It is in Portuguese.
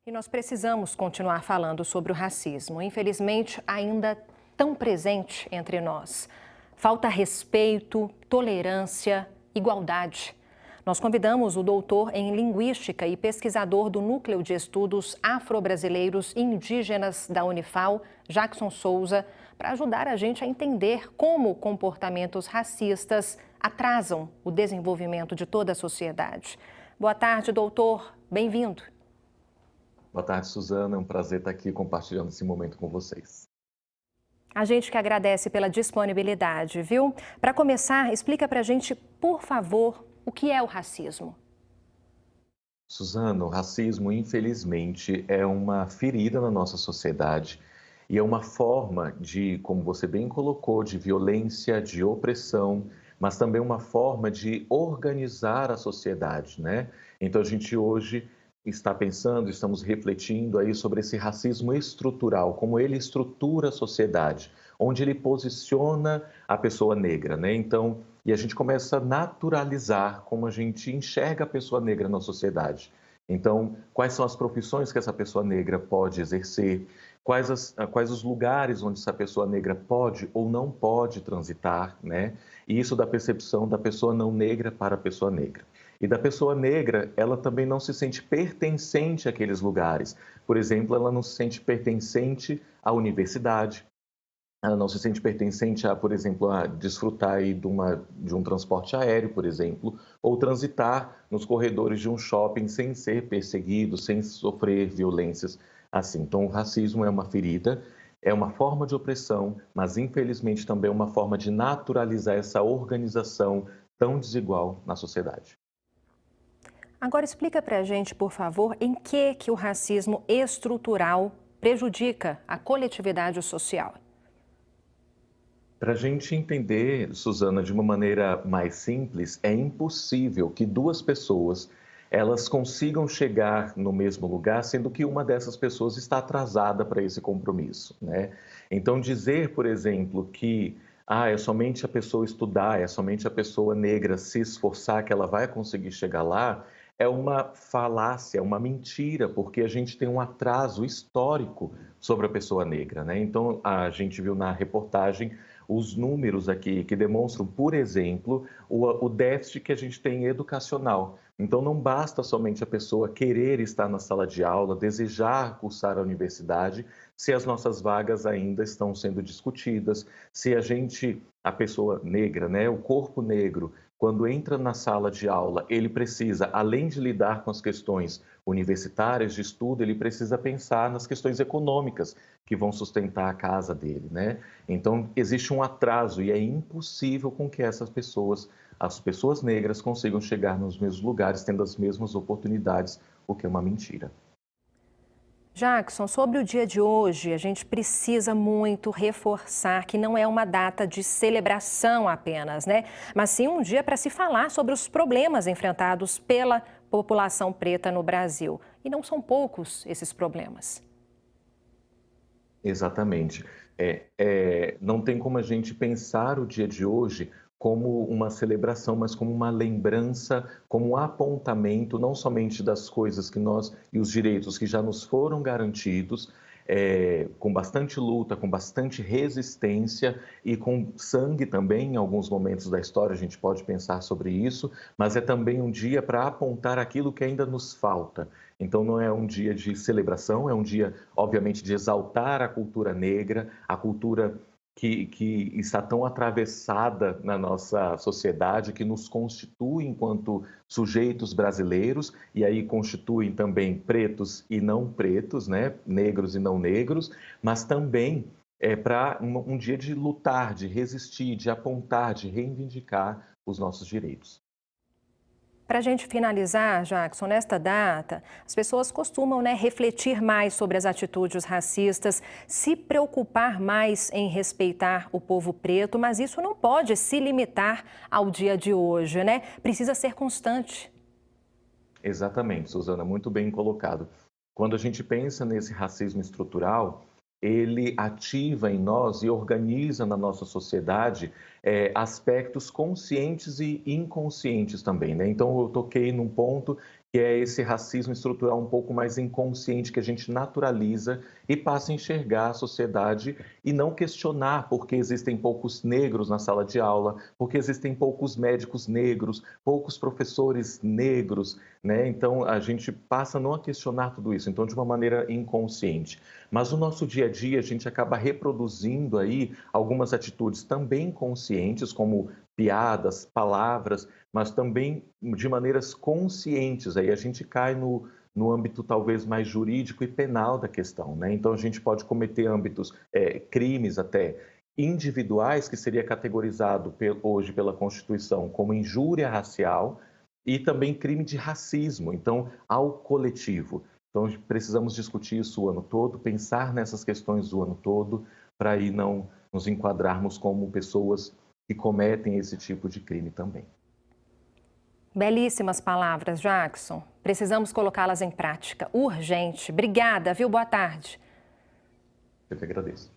E nós precisamos continuar falando sobre o racismo, infelizmente ainda tão presente entre nós. Falta respeito, tolerância, igualdade. Nós convidamos o doutor em Linguística e pesquisador do Núcleo de Estudos Afro-Brasileiros e Indígenas da Unifal, Jackson Souza, para ajudar a gente a entender como comportamentos racistas atrasam o desenvolvimento de toda a sociedade. Boa tarde, doutor. Bem-vindo. Boa tarde, Suzana. É um prazer estar aqui compartilhando esse momento com vocês. A gente que agradece pela disponibilidade, viu? Para começar, explica para a gente, por favor, o que é o racismo. Suzana, o racismo, infelizmente, é uma ferida na nossa sociedade e é uma forma de, como você bem colocou, de violência, de opressão, mas também uma forma de organizar a sociedade, né? Então, a gente hoje está pensando, estamos refletindo aí sobre esse racismo estrutural, como ele estrutura a sociedade, onde ele posiciona a pessoa negra, né? Então, e a gente começa a naturalizar como a gente enxerga a pessoa negra na sociedade. Então, quais são as profissões que essa pessoa negra pode exercer? Quais os lugares onde essa pessoa negra pode ou não pode transitar, né? E isso da percepção da pessoa não negra para a pessoa negra. E da pessoa negra, ela também não se sente pertencente àqueles lugares. Por exemplo, ela não se sente pertencente à universidade, ela não se sente pertencente a, por exemplo, a desfrutar aí de um transporte aéreo, por exemplo, ou transitar nos corredores de um shopping sem ser perseguido, sem sofrer violências assim. Então, o racismo é uma ferida, é uma forma de opressão, mas infelizmente também é uma forma de naturalizar essa organização tão desigual na sociedade. Agora explica para a gente, por favor, em que o racismo estrutural prejudica a coletividade social. Para a gente entender, Suzana, de uma maneira mais simples, é impossível que duas pessoas elas consigam chegar no mesmo lugar, sendo que uma dessas pessoas está atrasada para esse compromisso, né? Então, dizer, por exemplo, que é somente a pessoa estudar, é somente a pessoa negra se esforçar que ela vai conseguir chegar lá, é uma falácia, é uma mentira, porque a gente tem um atraso histórico sobre a pessoa negra, né? Então, a gente viu na reportagem os números aqui que demonstram, por exemplo, o déficit que a gente tem educacional. Então, não basta somente a pessoa querer estar na sala de aula, desejar cursar a universidade, se as nossas vagas ainda estão sendo discutidas, se a pessoa negra, né, o corpo negro, quando entra na sala de aula, ele precisa, além de lidar com as questões universitárias de estudo, ele precisa pensar nas questões econômicas que vão sustentar a casa dele, né? Então, existe um atraso e é impossível com que as pessoas negras, consigam chegar nos mesmos lugares, tendo as mesmas oportunidades, o que é uma mentira. Jackson, sobre o dia de hoje, a gente precisa muito reforçar que não é uma data de celebração apenas, né? Mas sim um dia para se falar sobre os problemas enfrentados pela população preta no Brasil. E não são poucos esses problemas. Exatamente. Não tem como a gente pensar o dia de hoje como uma celebração, mas como uma lembrança, como um apontamento, não somente das coisas que nós e os direitos que já nos foram garantidos, com bastante luta, com bastante resistência e com sangue também, em alguns momentos da história a gente pode pensar sobre isso, mas é também um dia para apontar aquilo que ainda nos falta. Então não é um dia de celebração, é um dia, obviamente, de exaltar a cultura negra, a cultura que está tão atravessada na nossa sociedade, que nos constitui enquanto sujeitos brasileiros, e aí constituem também pretos e não pretos, né? Negros e não negros, mas também para um dia de lutar, de resistir, de apontar, de reivindicar os nossos direitos. Para a gente finalizar, Jackson, nesta data, as pessoas costumam, refletir mais sobre as atitudes racistas, se preocupar mais em respeitar o povo preto, mas isso não pode se limitar ao dia de hoje, né? Precisa ser constante. Exatamente, Suzana, muito bem colocado. Quando a gente pensa nesse racismo estrutural, ele ativa em nós e organiza na nossa sociedade aspectos conscientes e inconscientes também, né? Então, eu toquei num ponto que é esse racismo estrutural um pouco mais inconsciente, que a gente naturaliza e passa a enxergar a sociedade e não questionar por que existem poucos negros na sala de aula, por que existem poucos médicos negros, poucos professores negros, né? Então, a gente passa a não a questionar tudo isso, então, de uma maneira inconsciente. Mas no nosso dia a dia, a gente acaba reproduzindo aí algumas atitudes também conscientes, como piadas, palavras, mas também de maneiras conscientes. Aí a gente cai no âmbito talvez mais jurídico e penal da questão, né? Então a gente pode cometer crimes até individuais, que seria categorizado hoje pela Constituição como injúria racial, e também crime de racismo, então ao coletivo. Então precisamos discutir isso o ano todo, pensar nessas questões o ano todo, para aí não nos enquadrarmos como pessoas que cometem esse tipo de crime também. Belíssimas palavras, Jackson. Precisamos colocá-las em prática. Urgente. Obrigada, viu? Boa tarde. Eu que agradeço.